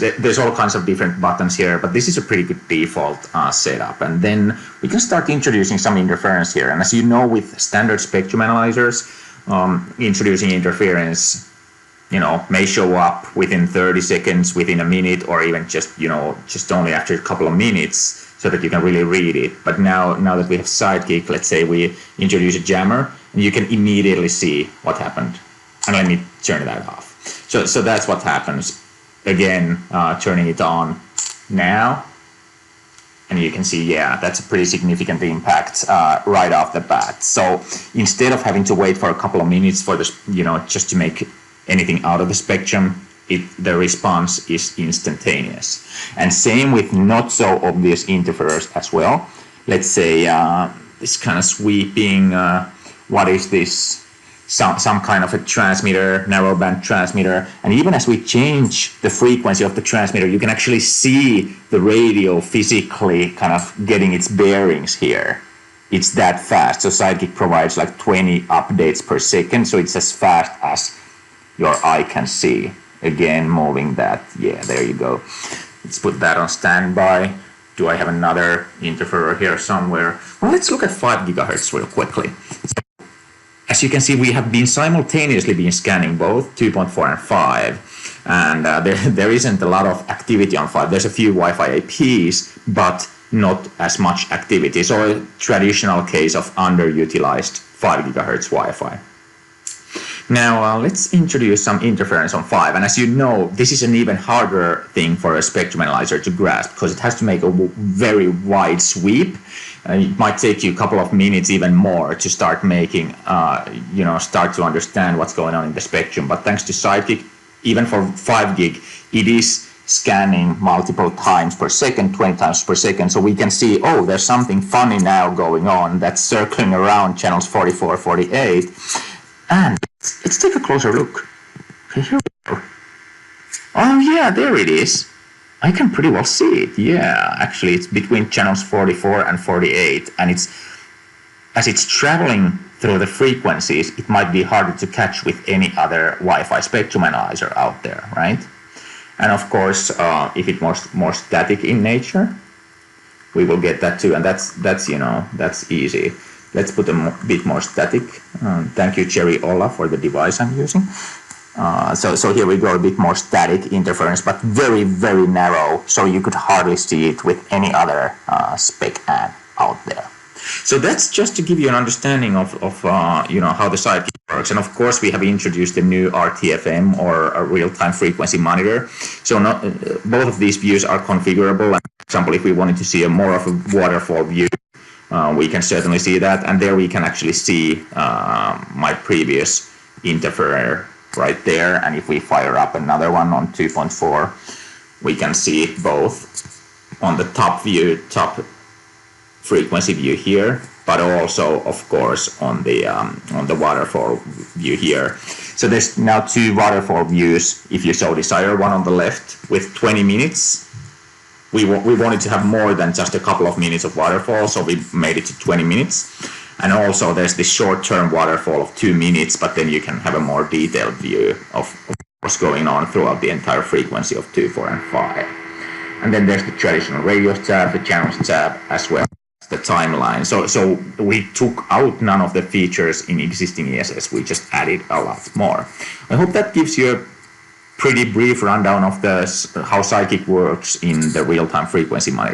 There's all kinds of different buttons here, but this is a pretty good default setup. And then we can start introducing some interference here. And as you know, with standard spectrum analyzers, introducing interference, may show up within 30 seconds, within a minute, or even just only after a couple of minutes, so that you can really read it. But now that we have Sidekick, let's say we introduce a jammer, and you can immediately see what happened. And let me turn that off. So that's what happens. Again, turning it on now, and you can see, yeah, that's a pretty significant impact right off the bat. So instead of having to wait for a couple of minutes for this, just to make anything out of the spectrum, the response is instantaneous. And same with not so obvious interferers as well. Let's say this kind of sweeping, what is this? Some kind of a transmitter, narrowband transmitter. And even as we change the frequency of the transmitter, you can actually see the radio physically kind of getting its bearings here. It's that fast. So Sidekick provides like 20 updates per second. So it's as fast as your eye can see. Again, moving that. Yeah, there you go. Let's put that on standby. Do I have another interferer here somewhere? Well, let's look at 5 gigahertz real quickly. As you can see, we have been simultaneously scanning both 2.4 and 5, and there isn't a lot of activity on 5. There's a few Wi-Fi IPs, but not as much activity. So a traditional case of underutilized 5 gigahertz Wi-Fi. Now let's introduce some interference on 5, and as you know, this is an even harder thing for a spectrum analyzer to grasp, because it has to make a very wide sweep. It might take you a couple of minutes, even more, to start making, start to understand what's going on in the spectrum. But thanks to Sidekick, even for 5 gig, it is scanning multiple times per second, 20 times per second. So we can see, oh, there's something funny now going on that's circling around channels 44, 48. And let's take a closer look. Okay, here we go. Oh yeah, there it is. I can pretty well see it. Yeah, actually it's between channels 44 and 48, and as it's traveling through the frequencies, it might be harder to catch with any other Wi-Fi spectrum analyzer out there, right? And of course, if it's more static in nature, we will get that too, and that's easy. Let's put a bit more static. Thank you, Cherry Olla, for the device I'm using. So here we go, a bit more static interference, but very, very narrow, so you could hardly see it with any other spec ad out there. So that's just to give you an understanding of how the Sidekick works. And of course, we have introduced a new RTFM, or a real-time frequency monitor. So both of these views are configurable. And for example, if we wanted to see more of a waterfall view, we can certainly see that. And there we can actually see my previous interferer right there. And if we fire up another one on 2.4, we can see both on the top frequency view here, but also of course on the waterfall view here. So there's now 2 waterfall views if you so desire, one on the left with 20 minutes. We wanted to have more than just a couple of minutes of waterfall, so we made it to 20 minutes. And also there's this short-term waterfall of 2 minutes, but then you can have a more detailed view of what's going on throughout the entire frequency of 2, 4, and 5. And then there's the traditional radios tab, the channels tab, as well as the timeline. So we took out none of the features in existing ESS, we just added a lot more. I hope that gives you a pretty brief rundown of how Sidekick works in the real-time frequency monitor.